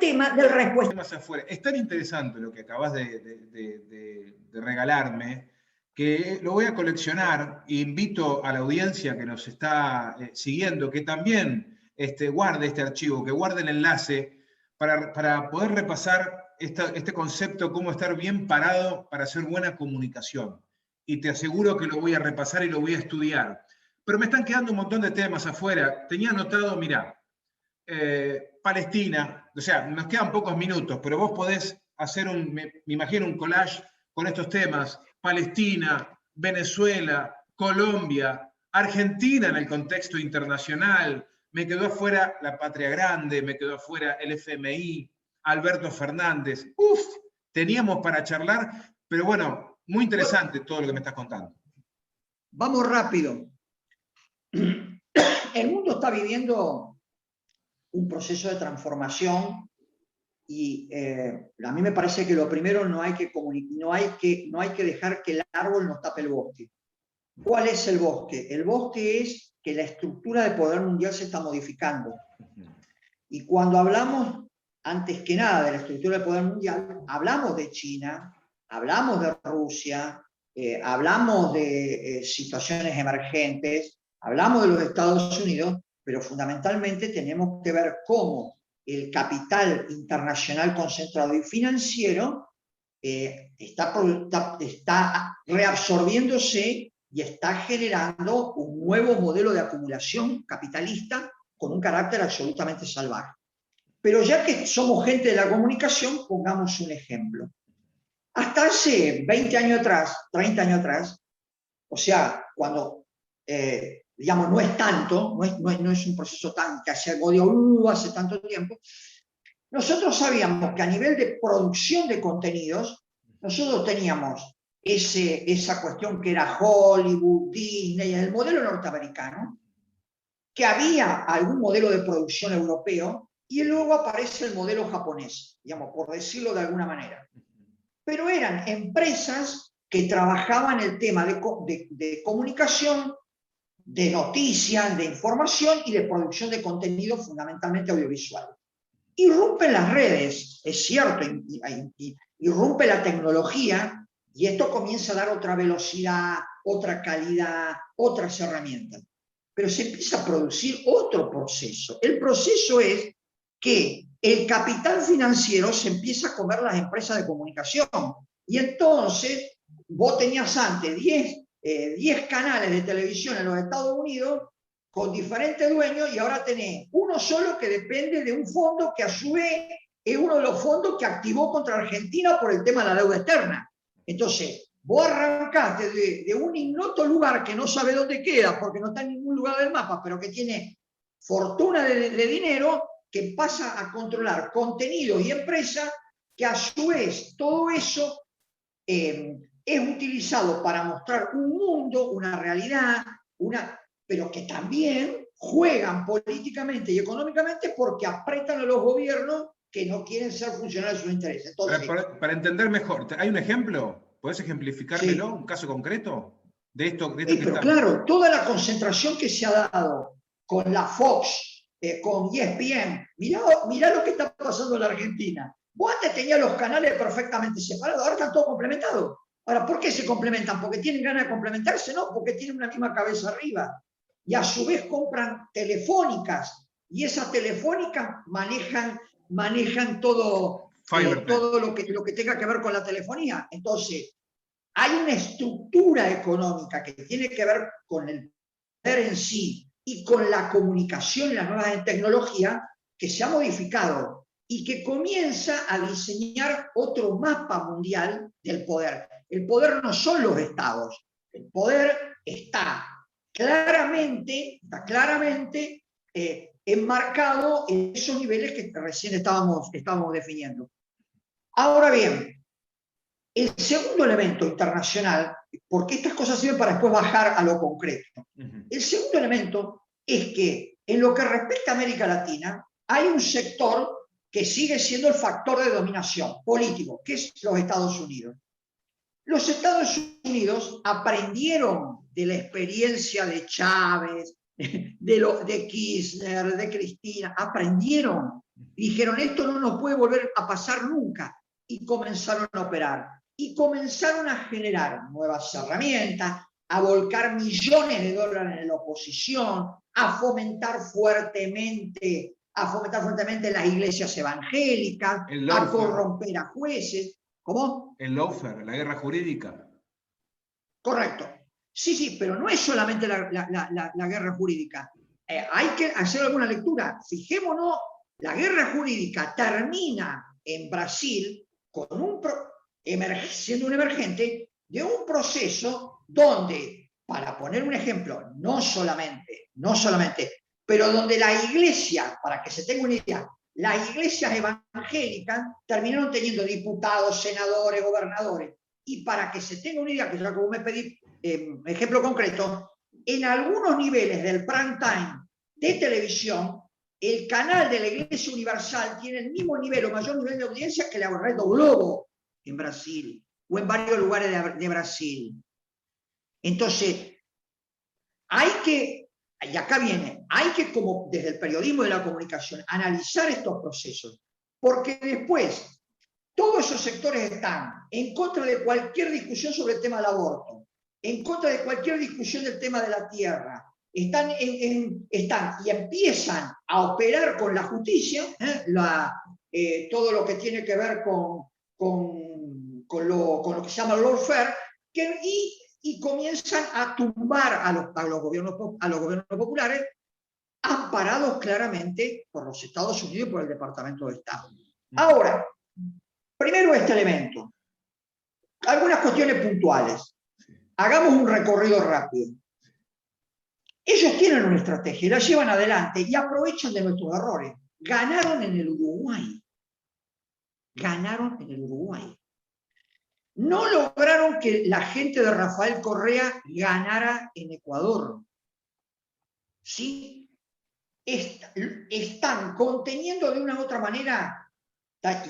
tema del respuesta. Es tan interesante lo que acabas de regalarme, que lo voy a coleccionar. Invito a la audiencia que nos está siguiendo que también guarde este archivo, que guarde el enlace para poder repasar este concepto, cómo estar bien parado para hacer buena comunicación. Y te aseguro que lo voy a repasar y lo voy a estudiar. Pero me están quedando un montón de temas afuera. Tenía anotado, mirá, Palestina, o sea, nos quedan pocos minutos, pero vos podés hacer me imagino, un collage con estos temas: Palestina, Venezuela, Colombia, Argentina en el contexto internacional. Me quedó afuera la Patria Grande, me quedó afuera el FMI, Alberto Fernández. Uf, teníamos para charlar, pero bueno, muy interesante todo lo que me estás contando. Vamos rápido. El mundo está viviendo un proceso de transformación y a mí me parece que lo primero no hay que dejar que el árbol nos tape el bosque. ¿Cuál es el bosque? El bosque es que la estructura de poder mundial se está modificando. Y cuando hablamos, antes que nada, de la estructura de poder mundial, hablamos de China, hablamos de Rusia, hablamos de situaciones emergentes, hablamos de los Estados Unidos, pero fundamentalmente tenemos que ver cómo el capital internacional concentrado y financiero está reabsorbiéndose y está generando un nuevo modelo de acumulación capitalista con un carácter absolutamente salvaje. Pero ya que somos gente de la comunicación, pongamos un ejemplo. Hasta hace 20 años atrás, 30 años atrás, o sea, cuando, digamos, no es tanto, no es un proceso tan que hace hace tanto tiempo, nosotros sabíamos que a nivel de producción de contenidos, nosotros teníamos esa cuestión que era Hollywood, Disney, el modelo norteamericano, que había algún modelo de producción europeo, y luego aparece el modelo japonés, digamos, por decirlo de alguna manera. Pero eran empresas que trabajaban el tema de comunicación, de noticias, de información y de producción de contenido fundamentalmente audiovisual. Irrumpen las redes, es cierto, irrumpe la tecnología y esto comienza a dar otra velocidad, otra calidad, otras herramientas. Pero se empieza a producir otro proceso. El proceso es que el capital financiero se empieza a comer las empresas de comunicación. Y entonces vos tenías antes 10 canales de televisión en los Estados Unidos con diferentes dueños y ahora tenés uno solo que depende de un fondo que a su vez es uno de los fondos que activó contra Argentina por el tema de la deuda externa. Entonces, vos arrancaste de un ignoto lugar que no sabe dónde queda porque no está en ningún lugar del mapa, pero que tiene fortuna de dinero, que pasa a controlar contenidos y empresas, que a su vez todo eso es utilizado para mostrar un mundo, una realidad, pero que también juegan políticamente y económicamente porque apretan a los gobiernos que no quieren ser funcionarios de sus intereses. Entonces, para entender mejor, ¿hay un ejemplo? ¿Podés ejemplificármelo? Sí. ¿Un caso concreto de esto pero claro, toda la concentración que se ha dado con la Fox, con ESPN, mirá lo que está pasando en la Argentina. Vos antes tenías los canales perfectamente separados, ahora están todos complementados. Ahora, ¿por qué se complementan? ¿Porque tienen ganas de complementarse? No, porque tienen una misma cabeza arriba. Y a su vez compran telefónicas, y esas telefónicas manejan todo, todo lo que tenga que ver con la telefonía. Entonces, hay una estructura económica que tiene que ver con el poder en sí y con la comunicación y las nuevas tecnologías que se ha modificado y que comienza a diseñar otro mapa mundial del poder. El poder no son los estados, el poder está claramente enmarcado en esos niveles que recién estábamos definiendo. Ahora bien, el segundo elemento internacional, porque estas cosas sirven para después bajar a lo concreto. El segundo elemento es que en lo que respecta a América Latina, hay un sector que sigue siendo el factor de dominación político, que es los Estados Unidos. Los Estados Unidos aprendieron de la experiencia de Chávez, de Kirchner, de Cristina, aprendieron Y dijeron, esto no nos puede volver a pasar nunca. Y comenzaron a operar. Y comenzaron a generar nuevas herramientas, a volcar millones de dólares en la oposición, a fomentar fuertemente las iglesias evangélicas, a corromper a jueces. ¿Cómo? El lawfare, la guerra jurídica. Correcto. Sí, pero no es solamente la guerra jurídica. Hay que hacer alguna lectura. Fijémonos, la guerra jurídica termina en Brasil con siendo un emergente de un proceso donde, para poner un ejemplo, no solamente, pero donde la iglesia, para que se tenga una idea, las iglesias evangélicas terminaron teniendo diputados, senadores, gobernadores. Y para que se tenga una idea, que ya como me pedí ejemplo concreto, en algunos niveles del prime time de televisión, el canal de la Iglesia Universal tiene el mismo nivel o mayor nivel de audiencia que la Red Globo en Brasil o en varios lugares de Brasil. Entonces, y acá viene, hay que, como desde el periodismo de la comunicación, analizar estos procesos, porque después todos esos sectores están en contra de cualquier discusión sobre el tema del aborto, en contra de cualquier discusión del tema de la tierra, están y empiezan a operar con la justicia, todo lo que tiene que ver con lo que se llama lawfare, y comienzan a tumbar a los gobiernos populares, amparados claramente por los Estados Unidos y por el Departamento de Estado. Ahora, primero este elemento. Algunas cuestiones puntuales. Hagamos un recorrido rápido. Ellos tienen una estrategia y la llevan adelante y aprovechan de nuestros errores. Ganaron en el Uruguay. No lograron que la gente de Rafael Correa ganara en Ecuador. ¿Sí? Están conteniendo de una u otra manera,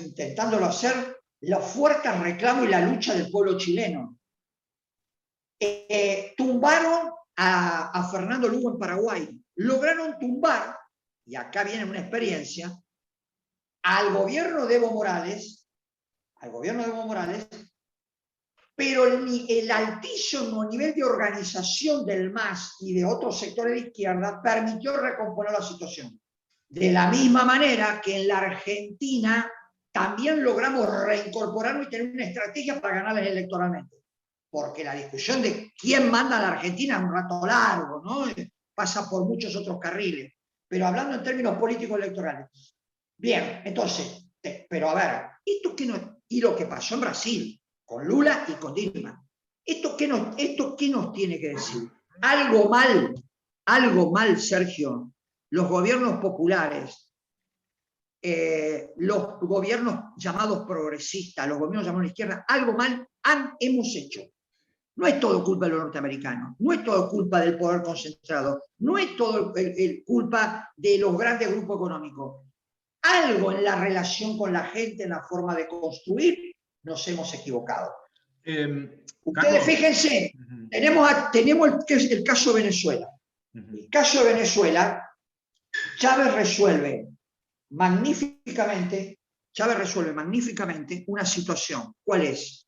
intentándolo hacer, los fuertes reclamos y la lucha del pueblo chileno. Tumbaron a Fernando Lugo en Paraguay. Lograron tumbar, y acá viene una experiencia, al gobierno de Evo Morales, pero el altísimo nivel de organización del MAS y de otros sectores de izquierda permitió recomponer la situación. De la misma manera que en la Argentina también logramos reincorporarnos y tener una estrategia para ganarles electoralmente. Porque la discusión de quién manda a la Argentina es un rato largo, ¿no? Pasa por muchos otros carriles. Pero hablando en términos políticos electorales. Bien, entonces, pero a ver, y lo que pasó en Brasil, con Lula y con Dilma, ¿esto qué nos tiene que decir? Algo mal, Sergio. Los gobiernos populares, los gobiernos llamados progresistas, los gobiernos llamados de izquierda, algo mal hemos hecho. No es todo culpa de los norteamericanos, no es todo culpa del poder concentrado, no es todo culpa de los grandes grupos económicos. Algo en la relación con la gente, en la forma de construir, nos hemos equivocado. Ustedes fíjense, tenemos el caso de Venezuela. El caso de Venezuela, Chávez resuelve magníficamente una situación. ¿Cuál es?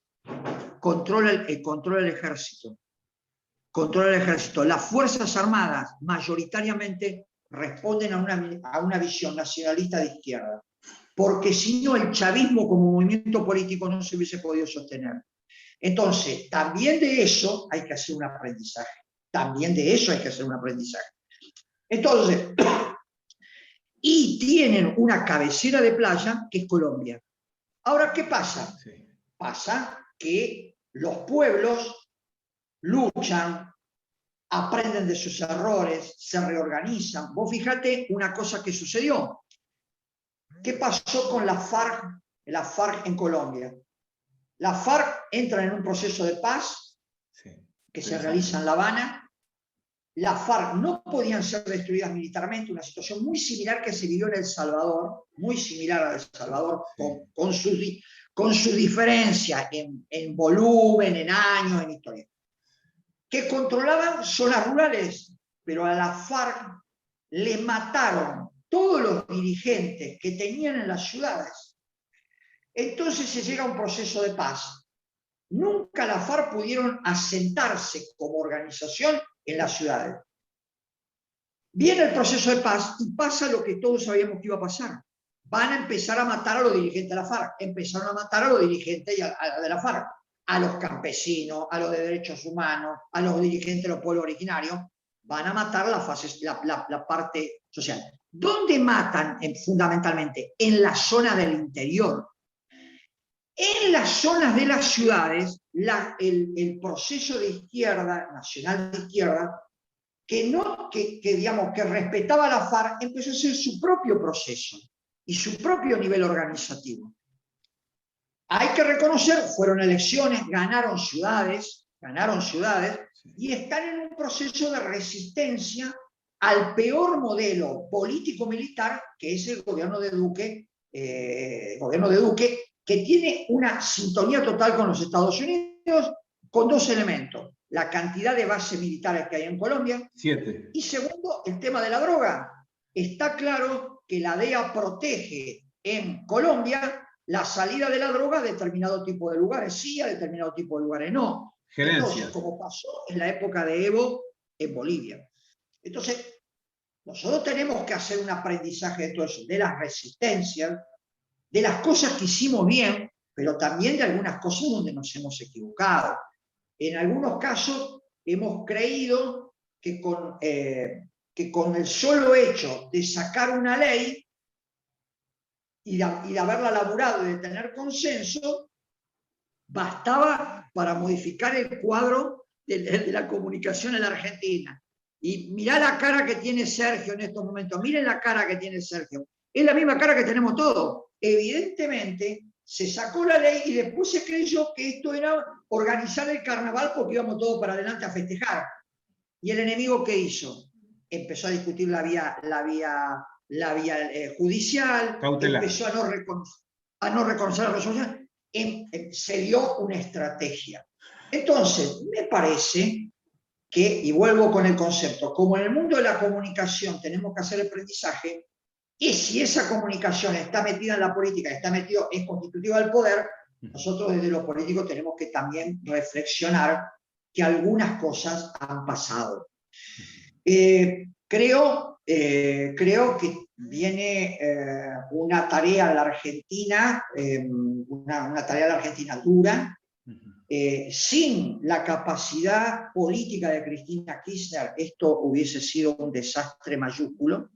Controla el ejército. Las Fuerzas Armadas mayoritariamente responden a una visión nacionalista de izquierda, porque si no el chavismo como movimiento político no se hubiese podido sostener. Entonces, también de eso hay que hacer un aprendizaje. Entonces, y tienen una cabecera de playa que es Colombia. Ahora, ¿qué pasa? Pasa que los pueblos luchan, aprenden de sus errores, se reorganizan. Vos fíjate una cosa que sucedió. ¿Qué pasó con la FARC en Colombia? La FARC entra en un proceso de paz que se realiza en La Habana. La FARC no podían ser destruidas militarmente, una situación muy similar que se vivió en El Salvador, muy similar a El Salvador, con sus diferencias en volumen, en años, en historia. Que controlaban zonas rurales, pero a la FARC le mataron todos los dirigentes que tenían en las ciudades. Entonces se llega a un proceso de paz. Nunca la FARC pudieron asentarse como organización en las ciudades. Viene el proceso de paz y pasa lo que todos sabíamos que iba a pasar. Van a empezar a matar a los dirigentes de la FARC. Empezaron a matar a los dirigentes de la FARC, a los campesinos, a los de derechos humanos, a los dirigentes de los pueblos originarios. Van a matar la parte social. ¿Dónde matan fundamentalmente? En la zona del interior. En las zonas de las ciudades, el proceso de izquierda, nacional de izquierda, digamos, que respetaba a la FARC, empezó a hacer su propio proceso y su propio nivel organizativo. Hay que reconocer, fueron elecciones, ganaron ciudades, y están en un proceso de resistencia al peor modelo político-militar, que es el gobierno de Duque, que tiene una sintonía total con los Estados Unidos, con dos elementos: la cantidad de bases militares que hay en Colombia, 7. Y segundo, el tema de la droga. Está claro que la DEA protege en Colombia la salida de la droga a determinado tipo de lugares, sí, a determinado tipo de lugares no. Entonces, como pasó en la época de Evo en Bolivia. Entonces, nosotros tenemos que hacer un aprendizaje de todo eso, de las resistencias, de las cosas que hicimos bien, pero también de algunas cosas donde nos hemos equivocado. En algunos casos hemos creído que con el solo hecho de sacar una ley y de haberla elaborado y de tener consenso, bastaba para modificar el cuadro de la comunicación en la Argentina. Y mirá la cara que tiene Sergio en estos momentos, miren la cara que tiene Sergio. Es la misma cara que tenemos todos. Evidentemente, se sacó la ley y después se creyó que esto era organizar el carnaval porque íbamos todos para adelante a festejar. ¿Y el enemigo qué hizo? Empezó a discutir la vía judicial, cautelar. Empezó a no reconocer la resolución, se dio una estrategia. Entonces, me parece que, y vuelvo con el concepto, como en el mundo de la comunicación tenemos que hacer el aprendizaje, y si esa comunicación está metida en la política, es constitutiva del poder, nosotros desde los políticos tenemos que también reflexionar que algunas cosas han pasado. Creo que viene una tarea a la Argentina, una tarea a la Argentina dura, sin la capacidad política de Cristina Kirchner, esto hubiese sido un desastre mayúsculo,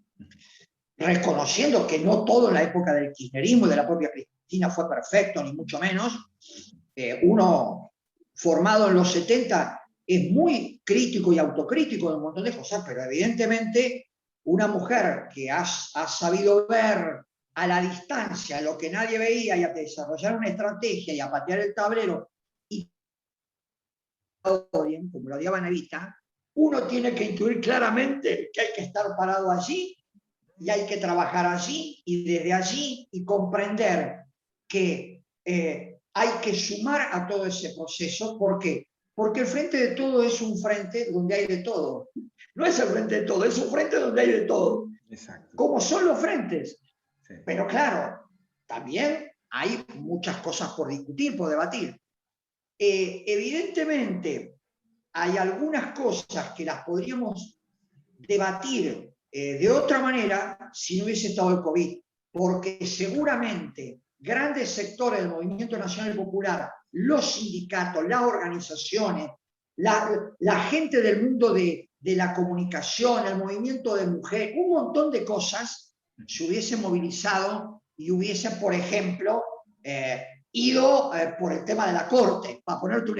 reconociendo que no todo en la época del kirchnerismo y de la propia Cristina fue perfecto, ni mucho menos. Uno formado en los 70 es muy crítico y autocrítico de un montón de cosas, pero evidentemente una mujer que ha sabido ver a la distancia lo que nadie veía y a desarrollar una estrategia y a patear el tablero, y como lo odiaba Evita, uno tiene que intuir claramente que hay que estar parado allí y hay que trabajar allí y desde allí y comprender que hay que sumar a todo ese proceso. ¿Por qué? Porque el Frente de Todo es un frente donde hay de todo. No es el Frente de Todo, es un frente donde hay de todo. Exacto. Como son los frentes. Sí. Pero claro, también hay muchas cosas por discutir, por debatir. Evidentemente, hay algunas cosas que las podríamos debatir de otra manera si no hubiese estado el COVID, porque seguramente grandes sectores del movimiento nacional popular, los sindicatos, las organizaciones, la gente del mundo de la comunicación, el movimiento de mujeres, un montón de cosas se hubiesen movilizado y hubiesen, por ejemplo, ido por el tema de la corte, para poner un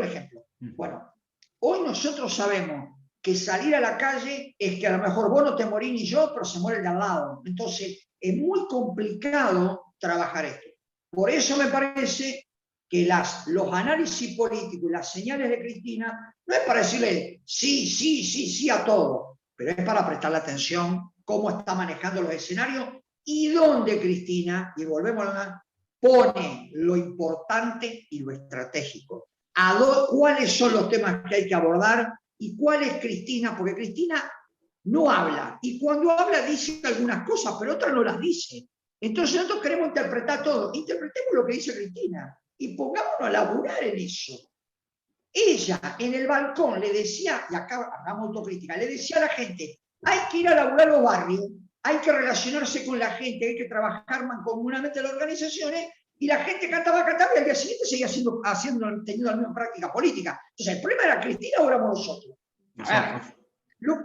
ejemplo. Bueno, hoy nosotros sabemos que salir a la calle es que a lo mejor vos no te morís ni yo, pero se muere el de al lado. Entonces, es muy complicado trabajar esto. Por eso me parece que los análisis políticos y las señales de Cristina no es para decirle sí a todo, pero es para prestarle atención cómo está manejando los escenarios y dónde Cristina, y volvemos a la, pone lo importante y lo estratégico. ¿Cuáles son los temas que hay que abordar? ¿Y cuál es Cristina? Porque Cristina no habla. Y cuando habla dice algunas cosas, pero otras no las dice. Entonces nosotros queremos interpretar todo. Interpretemos lo que dice Cristina y pongámonos a laburar en eso. Ella en el balcón le decía, y acá hagamos autocrítica, le decía a la gente, hay que ir a laburar los barrios, hay que relacionarse con la gente, hay que trabajar mancomunadamente en las organizaciones, y la gente cantaba y al día siguiente seguía teniendo la misma práctica política. Entonces, ¿el problema era Cristina o éramos nosotros?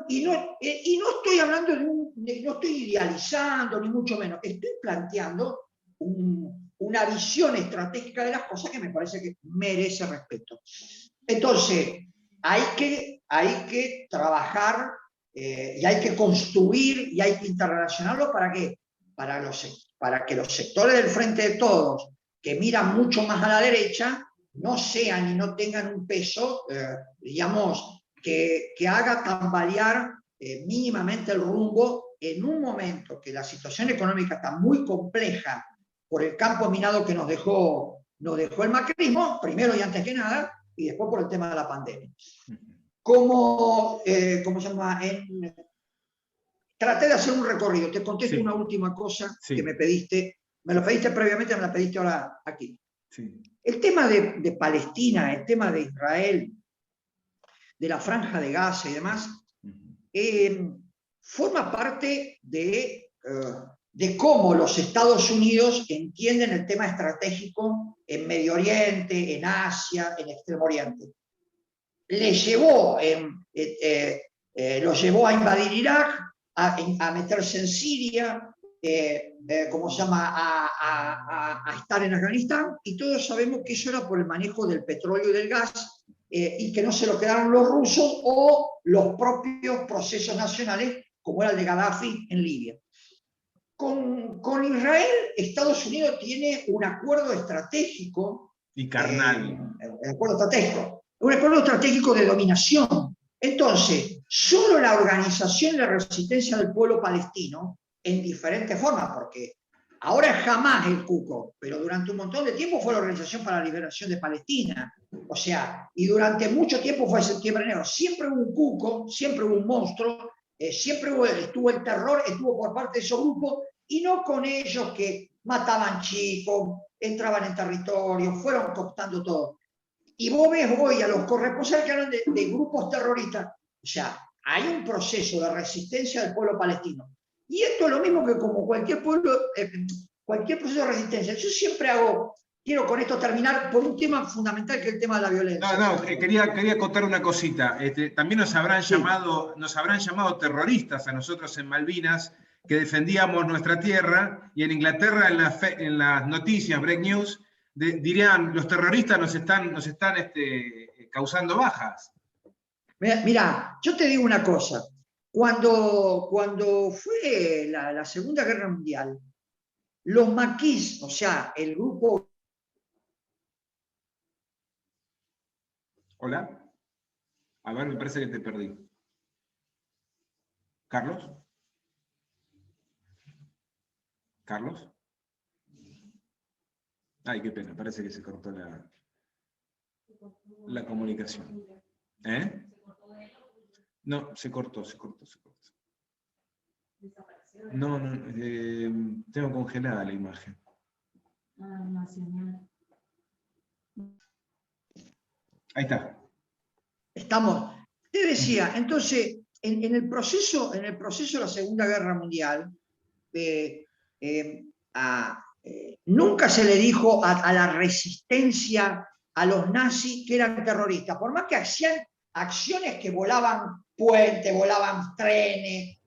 Y no estoy hablando no estoy idealizando, ni mucho menos, estoy planteando una visión estratégica de las cosas que me parece que merece respeto. Entonces, hay que trabajar y hay que construir y hay que interrelacionarlo ¿para qué? Para que los sectores del Frente de Todos, que miran mucho más a la derecha, no sean y no tengan un peso, digamos, que haga tambalear mínimamente el rumbo en un momento que la situación económica está muy compleja por el campo minado que nos dejó el macrismo, primero y antes que nada, y después por el tema de la pandemia. ¿Cómo se llama? Traté de hacer un recorrido. Te contesto una última cosa que me pediste. Me lo pediste previamente, me la pediste ahora aquí. El tema de Palestina, el tema de Israel, de la Franja de Gaza y demás, forma parte de cómo los Estados Unidos entienden el tema estratégico en Medio Oriente, en Asia, en Extremo Oriente. Lo llevó a invadir Irak, a meterse en Siria, a estar en Afganistán, y todos sabemos que eso era por el manejo del petróleo y del gas, y que no se lo quedaron los rusos o los propios procesos nacionales, como era el de Gaddafi en Libia. Con Israel, Estados Unidos tiene un acuerdo estratégico. Y carnal. Un acuerdo estratégico de dominación. Entonces, solo la organización de resistencia del pueblo palestino, en diferentes formas, porque ahora es Hamás el cuco, pero durante un montón de tiempo fue la Organización para la Liberación de Palestina. O sea, y durante mucho tiempo fue Septiembre Negro. Siempre hubo un cuco, siempre hubo un monstruo, siempre estuvo el terror, estuvo por parte de esos grupos, y no con ellos que mataban chicos, entraban en territorio, fueron cooptando todo. Y vos ves hoy a los corresponsales que hablan de grupos terroristas. O sea, hay un proceso de resistencia del pueblo palestino. Y esto es lo mismo que como cualquier pueblo, cualquier proceso de resistencia. Yo siempre quiero con esto terminar por un tema fundamental que es el tema de la violencia. Quería contar una cosita. También nos habrán llamado terroristas a nosotros en Malvinas, que defendíamos nuestra tierra, y en Inglaterra en las noticias, break news, dirían, los terroristas nos están causando bajas. Mira, yo te digo una cosa. Cuando fue la Segunda Guerra Mundial, los maquis, o sea, el grupo... Hola. A ver, me parece que te perdí. ¿Carlos? ¿Carlos? Ay, qué pena, parece que se cortó la comunicación. ¿Eh? No, se cortó. No, tengo congelada la imagen. Ahí está. Estamos. Te decía, entonces, en el proceso de la Segunda Guerra Mundial, nunca se le dijo a la resistencia a los nazis que eran terroristas, por más que hacían acciones que volaban puentes, volaban trenes.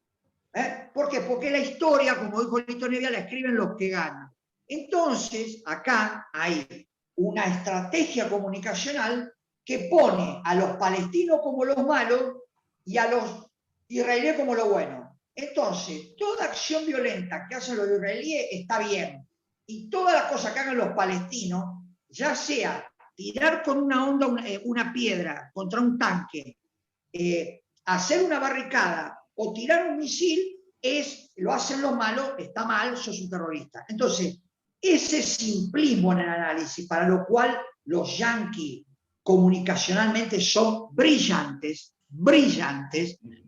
¿Por qué? Porque la historia, como dijo Lito Nevia, la escriben los que ganan. Entonces, acá hay una estrategia comunicacional que pone a los palestinos como los malos y a los israelíes como lo bueno. Entonces, toda acción violenta que hacen los israelíes está bien. Y todas las cosas que hagan los palestinos, ya sea tirar con una piedra contra un tanque, hacer una barricada o tirar un misil, lo hacen los malos, está mal, sos un terrorista. Entonces, ese simplismo en el análisis, para lo cual los yanquis comunicacionalmente son brillantes.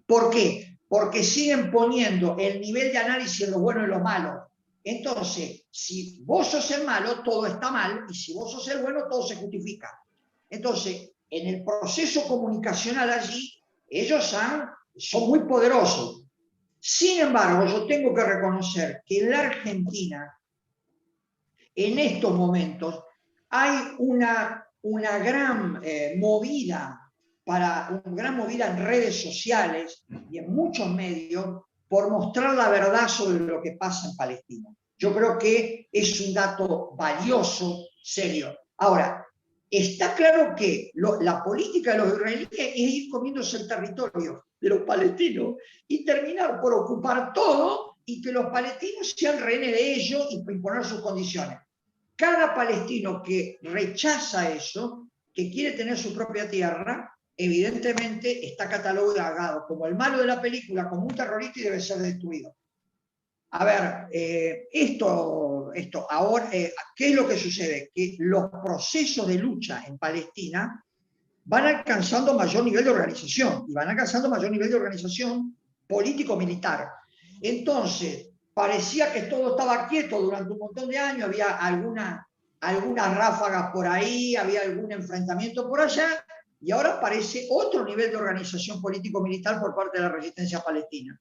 ¿Por qué? porque siguen poniendo el nivel de análisis de lo bueno y lo malo. Entonces, si vos sos el malo, todo está mal, y si vos sos el bueno, todo se justifica. Entonces, en el proceso comunicacional allí, ellos son muy poderosos. Sin embargo, yo tengo que reconocer que en la Argentina, en estos momentos, hay una gran movida en redes sociales y en muchos medios por mostrar la verdad sobre lo que pasa en Palestina. Yo creo que es un dato valioso, serio. Ahora, está claro que la política de los israelíes es ir comiéndose el territorio de los palestinos y terminar por ocupar todo y que los palestinos sean rehenes de ello y imponer sus condiciones. Cada palestino que rechaza eso, que quiere tener su propia tierra, evidentemente está catalogado como el malo de la película, como un terrorista y debe ser destruido. A ver, ahora, ¿qué es lo que sucede? Que los procesos de lucha en Palestina van alcanzando mayor nivel de organización, y van alcanzando mayor nivel de organización político-militar. Entonces, parecía que todo estaba quieto durante un montón de años, había algunas ráfagas por ahí, había algún enfrentamiento por allá, y ahora aparece otro nivel de organización político-militar por parte de la resistencia palestina.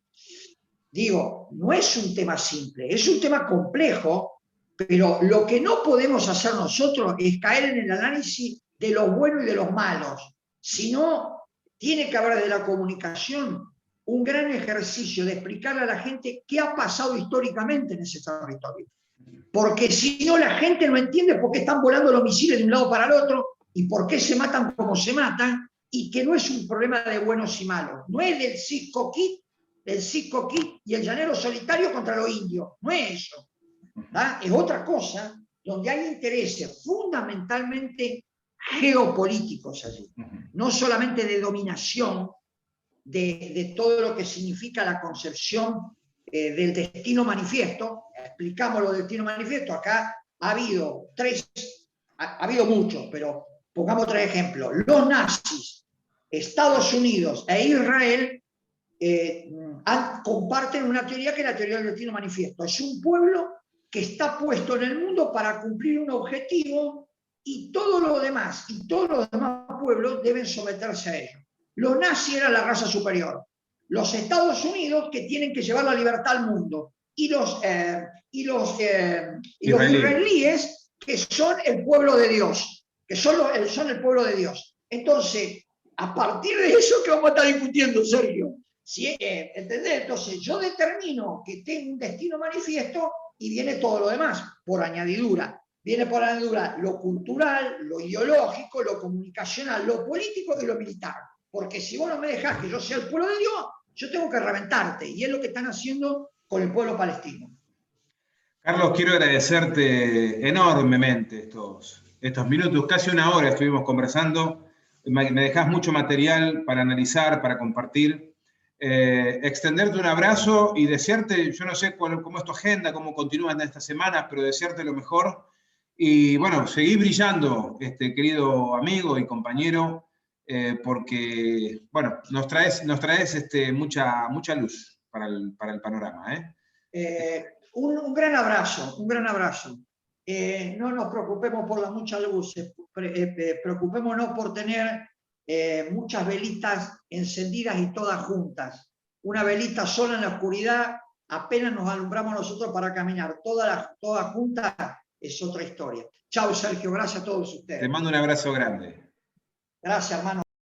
Digo, no es un tema simple, es un tema complejo, pero lo que no podemos hacer nosotros es caer en el análisis de los buenos y de los malos, sino tiene que haber de la comunicación un gran ejercicio de explicarle a la gente qué ha pasado históricamente en ese territorio. Porque si no, la gente no entiende por qué están volando los misiles de un lado para el otro y por qué se matan como se matan, y que no es un problema de buenos y malos. No es del Cisco Kid y el llanero solitario contra los indios. No es eso. ¿Tá? Es otra cosa donde hay intereses fundamentalmente geopolíticos allí. No solamente de dominación de todo lo que significa la concepción del destino manifiesto. Explicamos lo del destino manifiesto. Acá ha habido muchos, pero pongamos 3 ejemplos. Los nazis, Estados Unidos e Israel comparten una teoría que es la teoría del destino manifiesto. Es un pueblo que está puesto en el mundo para cumplir un objetivo y todos los demás pueblos deben someterse a ello. Los nazis eran la raza superior. Los Estados Unidos que tienen que llevar la libertad al mundo. Y los israelíes que son el pueblo de Dios. Que son el pueblo de Dios. Entonces, a partir de eso que vamos a estar discutiendo, Sergio. ¿Sí? ¿Entendés? Entonces, yo determino que tengo un destino manifiesto y viene todo lo demás, por añadidura. Viene por añadidura lo cultural, lo ideológico, lo comunicacional, lo político y lo militar. Porque si vos no me dejás que yo sea el pueblo de Dios, yo tengo que reventarte. Y es lo que están haciendo con el pueblo palestino. Carlos, quiero agradecerte enormemente estos minutos. Casi 1 hora estuvimos conversando. Me dejás mucho material para analizar, para compartir. Extenderte un abrazo y desearte, yo no sé cómo es tu agenda, cómo continúan estas semanas, pero desearte lo mejor. Y bueno, seguí brillando, querido amigo y compañero, porque bueno, nos traes mucha luz para el panorama. Un gran abrazo, un gran abrazo. No nos preocupemos por la mucha luz, preocupémonos por tener muchas velitas encendidas y todas juntas. Una velita sola en la oscuridad, apenas nos alumbramos nosotros para caminar. Todas juntas es otra historia. Chao, Sergio, gracias a todos ustedes. Te mando un abrazo grande. Gracias, hermano.